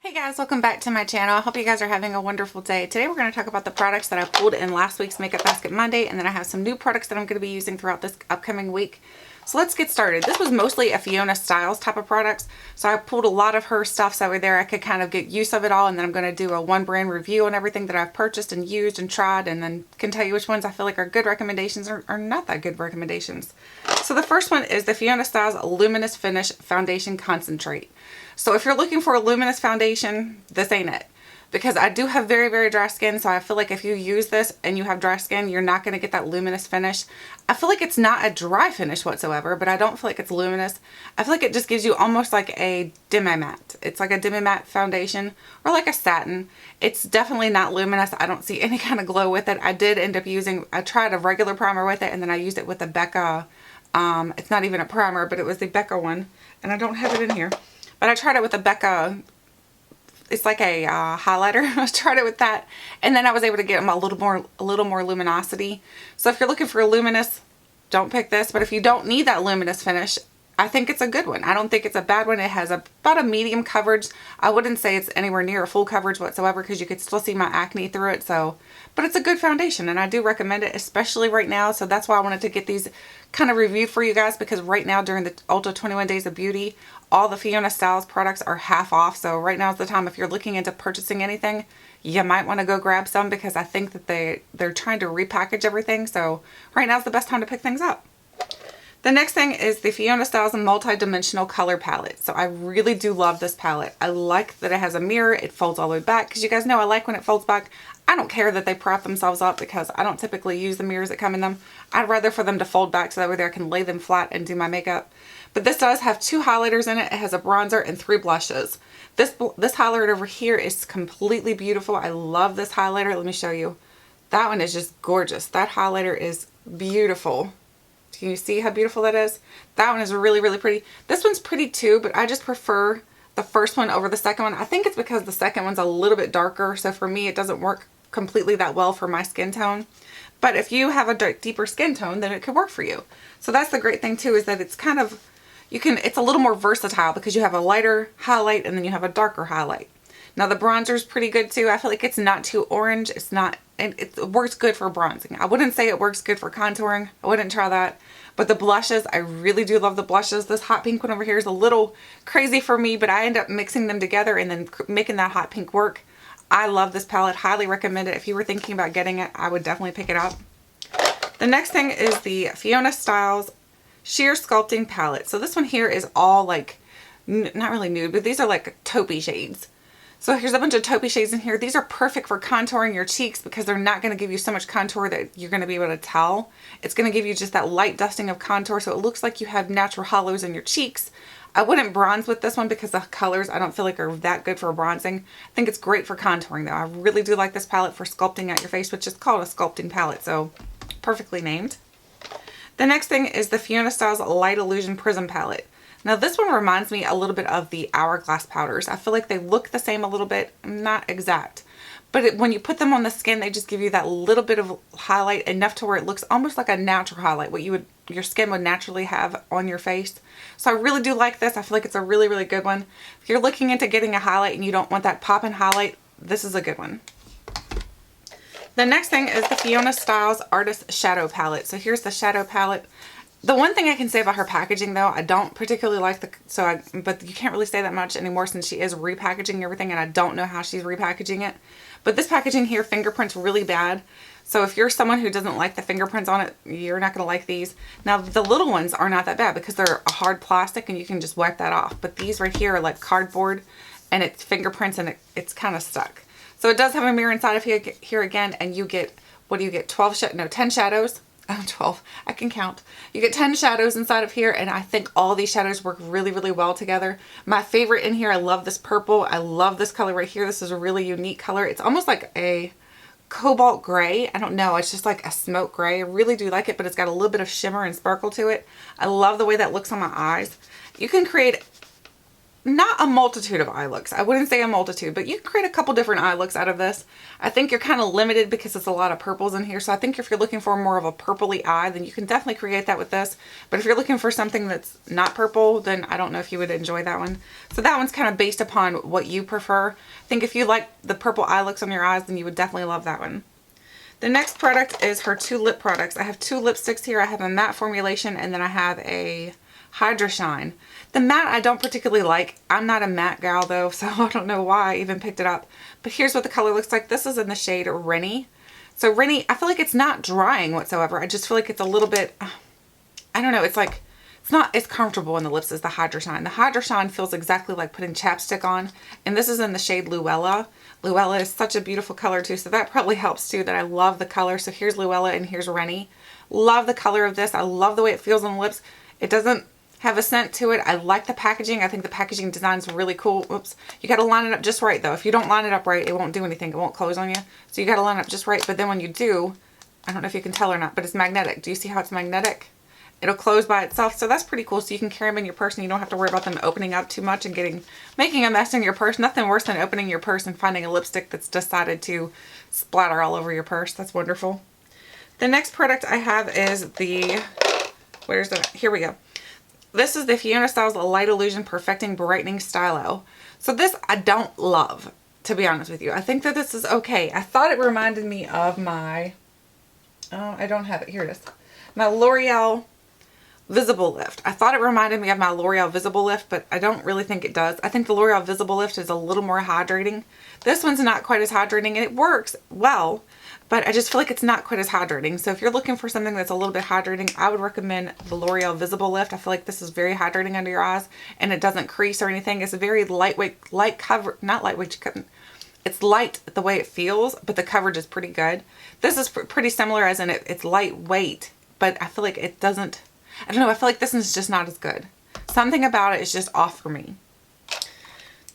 Hey guys, welcome back to my channel. I hope you guys are having a wonderful day. Today we're going to talk about the products that I pulled in last week's Makeup Basket Monday, and then I have some new products that I'm going to be using throughout this upcoming week. So let's get started. This was mostly a Fiona Styles type of products, so I pulled a lot of her stuff so there I could kind of get use of it all, and then I'm going to do a one brand review on everything that I've purchased and used and tried, and then can tell you which ones I feel like are good recommendations or not that good recommendations. So the first one is the Fiona Styles Luminous Finish Foundation Concentrate. So if you're looking for a luminous foundation, this ain't it. Because I do have very, very dry skin, so I feel like if you use this and you have dry skin, you're not going to get that luminous finish. I feel like it's not a dry finish whatsoever, but I don't feel like it's luminous. I feel like it just gives you almost like a demi-matte. It's like a demi-matte foundation or like a satin. It's definitely not luminous. I don't see any kind of glow with it. I did end up using, I tried a regular primer with it, and then I used it with the Becca, it's not even a primer, but it was the Becca one, and I don't have it in here. But I tried it with the Becca, it's like a highlighter. I tried it with that, and then I was able to get them a little more luminosity. So if you're looking for a luminous, don't pick this. But if you don't need that luminous finish, I think it's a good one. I don't think it's a bad one. It has about a medium coverage. I wouldn't say it's anywhere near a full coverage whatsoever because you could still see my acne through it. So, but it's a good foundation, and I do recommend it, especially right now. So that's why I wanted to get these kind of reviewed for you guys, because right now during the Ulta 21 Days of Beauty, all the Fiona Styles products are half off. So right now is the time if you're looking into purchasing anything, you might want to go grab some, because I think that they're trying to repackage everything. So right now is the best time to pick things up. The next thing is the Fiona Styles MultiDimensional color palette. So I really do love this palette. I like that it has a mirror. It folds all the way back, because you guys know I like when it folds back. I don't care that they prop themselves up, because I don't typically use the mirrors that come in them. I'd rather for them to fold back so that way I can lay them flat and do my makeup. But this does have 2 highlighters in it. It has a bronzer and 3 blushes. This highlighter over here is completely beautiful. I love this highlighter. Let me show you. That one is just gorgeous. That highlighter is beautiful. Can you see how beautiful that is? That one is really, really pretty. This one's pretty too, but I just prefer the first one over the second one. I think it's because the second one's a little bit darker, so for me it doesn't work completely that well for my skin tone. But if you have a deeper skin tone, then it could work for you. So that's the great thing too, is that it's kind of, it's a little more versatile, because you have a lighter highlight and then you have a darker highlight. Now the bronzer is pretty good too. I feel like it's not too orange. It's not, and it works good for bronzing. I wouldn't say it works good for contouring. I wouldn't try that. But the blushes, I really do love the blushes. This hot pink one over here is a little crazy for me, but I end up mixing them together and then making that hot pink work. I love this palette. Highly recommend it. If you were thinking about getting it, I would definitely pick it up. The next thing is the Fiona Styles Sheer Sculpting palette. So this one here is all like, not really nude, but these are like taupey shades. So here's a bunch of taupey shades in here. These are perfect for contouring your cheeks, because they're not going to give you so much contour that you're going to be able to tell. It's going to give you just that light dusting of contour, so it looks like you have natural hollows in your cheeks. I wouldn't bronze with this one because the colors I don't feel like are that good for bronzing. I think it's great for contouring though. I really do like this palette for sculpting out your face, which is called a sculpting palette, so perfectly named. The next thing is the Fiona Styles Light Illusion Prism palette. Now this one reminds me a little bit of the Hourglass powders. I feel like they look the same a little bit, not exact. But when you put them on the skin, they just give you that little bit of highlight, enough to where it looks almost like a natural highlight, what your skin would naturally have on your face. So I really do like this. I feel like it's a really, really good one. If you're looking into getting a highlight and you don't want that pop-in highlight, this is a good one. The next thing is the Fiona Styles Artis Shadow Palette. So here's the shadow palette. The one thing I can say about her packaging though, I don't particularly like but you can't really say that much anymore since she is repackaging everything, and I don't know how she's repackaging it. But this packaging here, fingerprints really bad. So if you're someone who doesn't like the fingerprints on it, you're not going to like these. Now the little ones are not that bad because they're a hard plastic and you can just wipe that off. But these right here are like cardboard, and it's fingerprints, and it's kind of stuck. So it does have a mirror inside of here again, and you get, what do you get? 10 shadows. Oh, 12. I can count. You get 10 shadows inside of here, and I think all these shadows work really, really well together. My favorite in here, I love this purple. I love this color right here. This is a really unique color. It's almost like a cobalt gray. I don't know. It's just like a smoke gray. I really do like it, but it's got a little bit of shimmer and sparkle to it. I love the way that looks on my eyes. You can create not a multitude of eye looks. I wouldn't say a multitude, but you can create a couple different eye looks out of this. I think you're kind of limited because it's a lot of purples in here. So I think if you're looking for more of a purpley eye, then you can definitely create that with this. But if you're looking for something that's not purple, then I don't know if you would enjoy that one. So that one's kind of based upon what you prefer. I think if you like the purple eye looks on your eyes, then you would definitely love that one. The next product is her 2 lip products. I have 2 lipsticks here. I have a matte formulation and then I have a Hydrashine. The matte I don't particularly like. I'm not a matte gal though, so I don't know why I even picked it up. But here's what the color looks like. This is in the shade Rennie. So Rennie, I feel like it's not drying whatsoever. I just feel like it's a little bit, I don't know, it's like, it's not as comfortable in the lips as the Hydrashine. The Hydrashine feels exactly like putting chapstick on. And this is in the shade Louella. Louella is such a beautiful color too, so that probably helps too that I love the color. So here's Louella and here's Rennie. Love the color of this. I love the way it feels on the lips. It doesn't have a scent to it. I like the packaging. I think the packaging design is really cool. Oops. You got to line it up just right though. If you don't line it up right, it won't do anything. It won't close on you. So you got to line it up just right. But then when you do, I don't know if you can tell or not, but it's magnetic. Do you see how it's magnetic? It'll close by itself. So that's pretty cool. So you can carry them in your purse and you don't have to worry about them opening up too much and making a mess in your purse. Nothing worse than opening your purse and finding a lipstick that's decided to splatter all over your purse. That's wonderful. The next product I have is here we go. This is the Fiona Styles Light Illusion Perfecting Brightening Stylo. So this I don't love, to be honest with you. I think that this is okay. I thought it reminded me of my, I don't have it. Here it is. My L'Oreal Visible Lift. I thought it reminded me of my L'Oreal Visible Lift, but I don't really think it does. I think the L'Oreal Visible Lift is a little more hydrating. This one's not quite as hydrating and it works well, but I just feel like it's not quite as hydrating. So if you're looking for something that's a little bit hydrating, I would recommend the L'Oreal Visible Lift. I feel like this is very hydrating under your eyes and it doesn't crease or anything. It's a very lightweight, light cover, not lightweight, it's light the way it feels, but the coverage is pretty good. This is pretty similar as in it's lightweight, but I feel like it doesn't, I don't know, I feel like this is just not as good. Something about it is just off for me.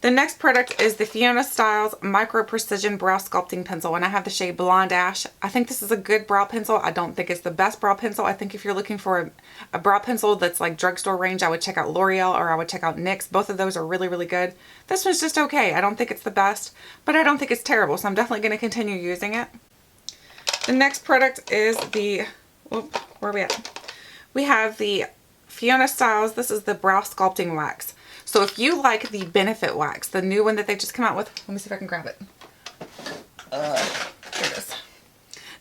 The next product is the Fiona Styles Micro Precision Brow Sculpting Pencil, and I have the shade Blonde Ash. I think this is a good brow pencil. I don't think it's the best brow pencil. I think if you're looking for a brow pencil that's like drugstore range, I would check out L'Oreal or I would check out NYX. Both of those are really, really good. This one's just okay. I don't think it's the best, but I don't think it's terrible, so I'm definitely going to continue using it. The next product is the, where are we at? We have the Fiona Styles. This is the Brow Sculpting Wax. So if you like the Benefit Wax, the new one that they just come out with, let me see if I can grab it. Here it is.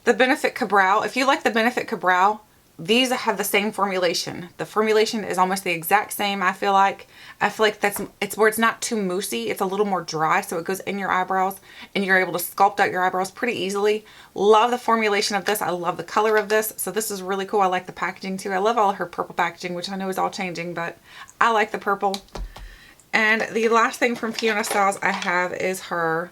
The Benefit Cabrow. If you like the Benefit Cabrow, these have the same formulation. The formulation is almost the exact same, I feel like. I feel like it's where it's not too moussey. It's a little more dry, so it goes in your eyebrows and you're able to sculpt out your eyebrows pretty easily. Love the formulation of this. I love the color of this. So this is really cool. I like the packaging too. I love all her purple packaging, which I know is all changing, but I like the purple. And the last thing from Fiona Styles I have is her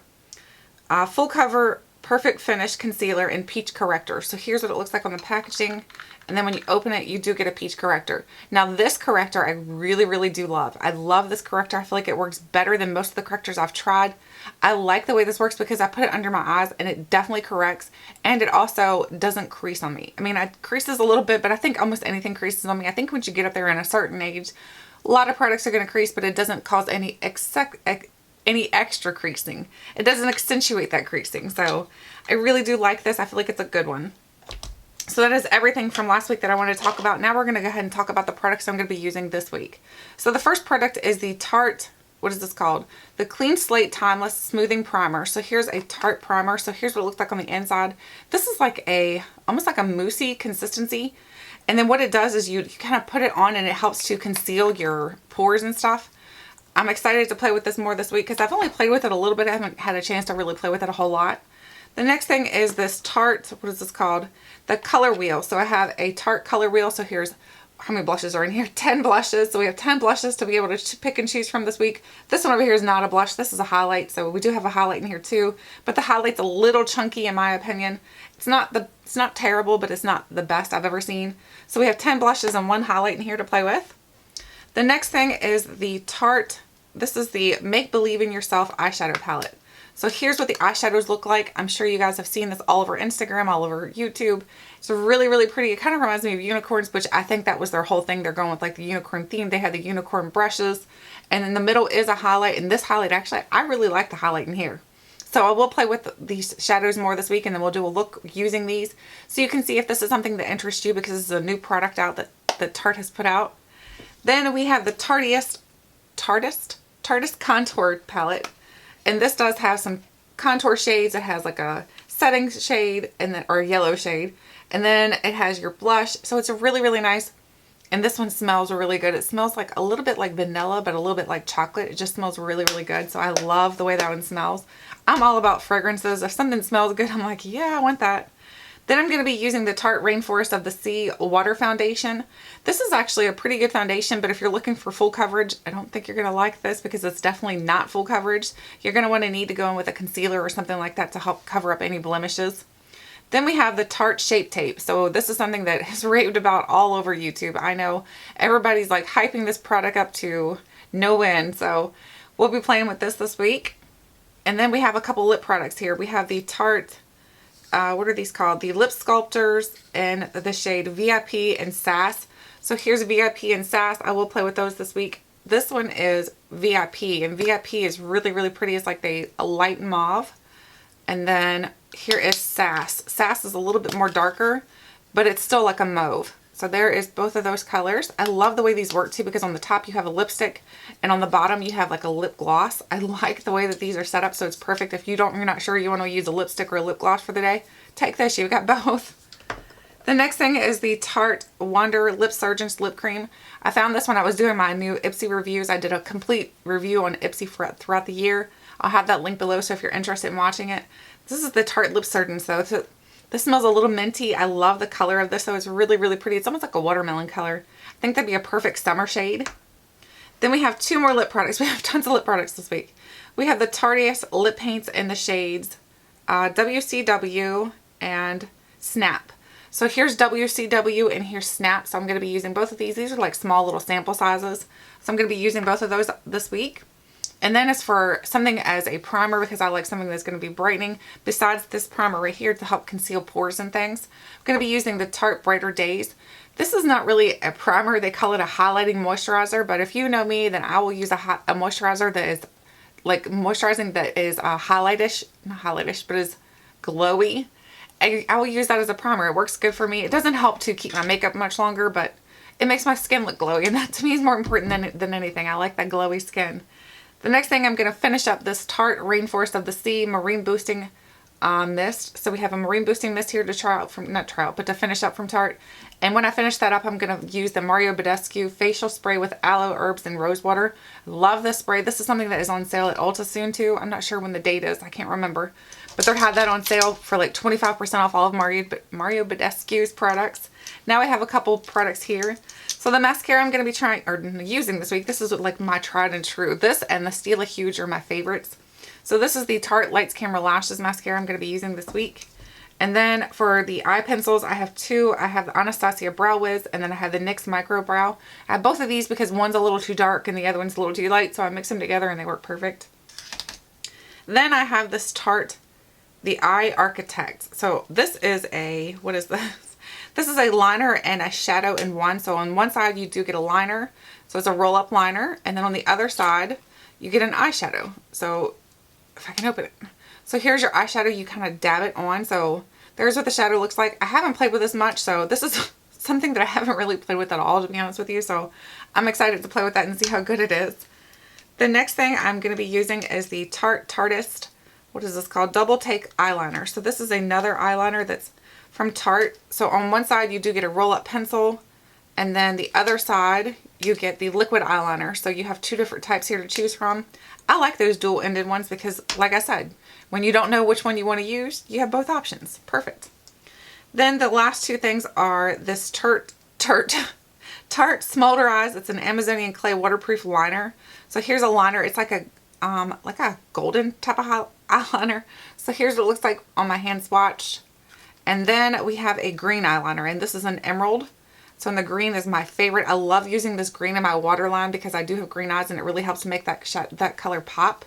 Full Cover Perfect Finish Concealer in Peach Corrector. So here's what it looks like on the packaging. And then when you open it, you do get a peach corrector. Now this corrector I really, really do love. I love this corrector. I feel like it works better than most of the correctors I've tried. I like the way this works because I put it under my eyes and it definitely corrects. And it also doesn't crease on me. I mean, it creases a little bit, but I think almost anything creases on me. I think once you get up there in a certain age, a lot of products are going to crease, but it doesn't cause any extra creasing. It doesn't accentuate that creasing. So I really do like this. I feel like it's a good one. So that is everything from last week that I wanted to talk about. Now we're going to go ahead and talk about the products I'm going to be using this week. So the first product is the Tarte, what is this called? The Clean Slate Timeless Smoothing Primer. So here's a Tarte primer. So here's what it looks like on the inside. This is like almost like a moussey consistency. And then what it does is you kind of put it on and it helps to conceal your pores and stuff. I'm excited to play with this more this week because I've only played with it a little bit. I haven't had a chance to really play with it a whole lot. The next thing is this Tarte, what is this called? The Color Wheel. So I have a Tarte Color Wheel. So here's, how many blushes are in here? 10 blushes. So we have 10 blushes to be able to pick and choose from this week. This one over here is not a blush. This is a highlight. So we do have a highlight in here too. But the highlight's a little chunky in my opinion. It's not terrible, but it's not the best I've ever seen. So we have 10 blushes and 1 highlight in here to play with. The next thing is the Tarte, this is the Make Believe in Yourself eyeshadow palette. So here's what the eyeshadows look like. I'm sure you guys have seen this all over Instagram, all over YouTube. It's really, really pretty. It kind of reminds me of unicorns, which I think that was their whole thing. They're going with like the unicorn theme. They had the unicorn brushes, and in the middle is a highlight. And this highlight, actually, I really like the highlight in here. So I will play with these shadows more this week, and then we'll do a look using these so you can see if this is something that interests you, because this is a new product out that Tarte has put out. Then we have the Tareist contour palette. And this does have some contour shades. It has like a setting shade and then, or a yellow shade. And then it has your blush. So it's a really, really nice. And this one smells really good. It smells like a little bit like vanilla, but a little bit like chocolate. It just smells really, really good. So I love the way that one smells. I'm all about fragrances. If something smells good, I'm like, yeah, I want that. Then I'm going to be using the Tarte Rainforest of the Sea Water Foundation. This is actually a pretty good foundation, but if you're looking for full coverage, I don't think you're going to like this because it's definitely not full coverage. You're going to want to need to go in with a concealer or something like that to help cover up any blemishes. Then we have the Tarte Shape Tape. So this is something that is raved about all over YouTube. I know everybody's like hyping this product up to no end. So we'll be playing with this week. And then we have a couple lip products here. We have the Tarte what are these called? The Lip Sculptors in the shade VIP and Sass. So here's VIP and Sass. I will play with those this week. This one is VIP, and VIP is really, really pretty. It's like a light mauve. And then here is Sass. Sass is a little bit more darker, but it's still like a mauve. So there is both of those colors. I love the way these work too, because on the top you have a lipstick and on the bottom you have like a lip gloss. I like the way that these are set up, so it's perfect. If you're not sure you want to use a lipstick or a lip gloss for the day, take this. You've got both. The next thing is the Tarte Wonder Lip Surgeon's Lip Cream. I found this when I was doing my new Ipsy reviews. I did a complete review on Ipsy throughout the year. I'll have that link below, so if you're interested in watching it. This is the Tarte Lip Surgeon's though. This smells a little minty. I love the color of this, so it's really, really pretty. It's almost like a watermelon color. I think that'd be a perfect summer shade. Then we have two more lip products. We have tons of lip products this week. We have the Tareist lip paints in the shades WCW and Snap. So here's WCW and here's Snap. So I'm going to be using both of these. These are like small little sample sizes. So I'm going to be using both of those this week. And then as for something as a primer, because I like something that's going to be brightening, besides this primer right here to help conceal pores and things, I'm going to be using the Tarte Brighter Days. This is not really a primer. They call it a highlighting moisturizer, but if you know me, then I will use a moisturizer that is like moisturizing, that is highlightish, not highlightish, but is glowy. I will use that as a primer. It works good for me. It doesn't help to keep my makeup much longer, but it makes my skin look glowy, and that to me is more important than anything. I like that glowy skin. The next thing, I'm going to finish up this Tarte Rainforest of the Sea Marine Boosting Mist. So we have a Marine Boosting Mist here to try out from, not try out, but to finish up from Tarte. And when I finish that up, I'm going to use the Mario Badescu Facial Spray with Aloe, Herbs, and Rose Water. Love this spray. This is something that is on sale at Ulta soon too. I'm not sure when the date is. I can't remember. But they had that on sale for like 25% off all of Mario Badescu's products. Now I have a couple products here. So the mascara I'm going to be trying or using this week, this is like my tried and true. This and the Stylo Huge are my favorites. So this is the Tarte Lights Camera Lashes mascara I'm going to be using this week. And then for the eye pencils, I have two. I have the Anastasia Brow Wiz, and then I have the NYX Micro Brow. I have both of these because one's a little too dark and the other one's a little too light, so I mix them together and they work perfect. Then I have this Tarte, the Eye Architect. So this is a, what is this? This is a liner and a shadow in one. So on one side you do get a liner, so it's a roll-up liner, and then on the other side you get an eyeshadow. So if I can open it. So here's your eyeshadow. You kind of dab it on. So there's what the shadow looks like. I haven't played with this much, so this is something that I haven't really played with at all, to be honest with you. So I'm excited to play with that and see how good it is. The next thing I'm going to be using is the Tareist, what is this called? Double Take Eyeliner. So this is another eyeliner that's from Tarte. So on one side you do get a roll-up pencil, and then the other side you get the liquid eyeliner. So you have two different types here to choose from. I like those dual-ended ones because, like I said, when you don't know which one you want to use, you have both options. Perfect. Then the last two things are this Tarte Smolder Eyes. It's an Amazonian clay waterproof liner. So here's a liner. It's like a golden type of eyeliner. So here's what it looks like on my hand swatch. And then we have a green eyeliner, and this is an emerald. So the green is my favorite. I love using this green in my waterline because I do have green eyes, and it really helps make that color pop.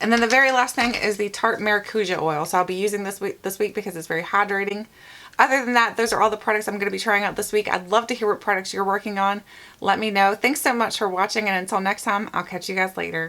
And then the very last thing is the Tarte Maracuja oil. So I'll be using this week because it's very hydrating. Other than that, those are all the products I'm going to be trying out this week. I'd love to hear what products you're working on. Let me know. Thanks so much for watching, and until next time, I'll catch you guys later.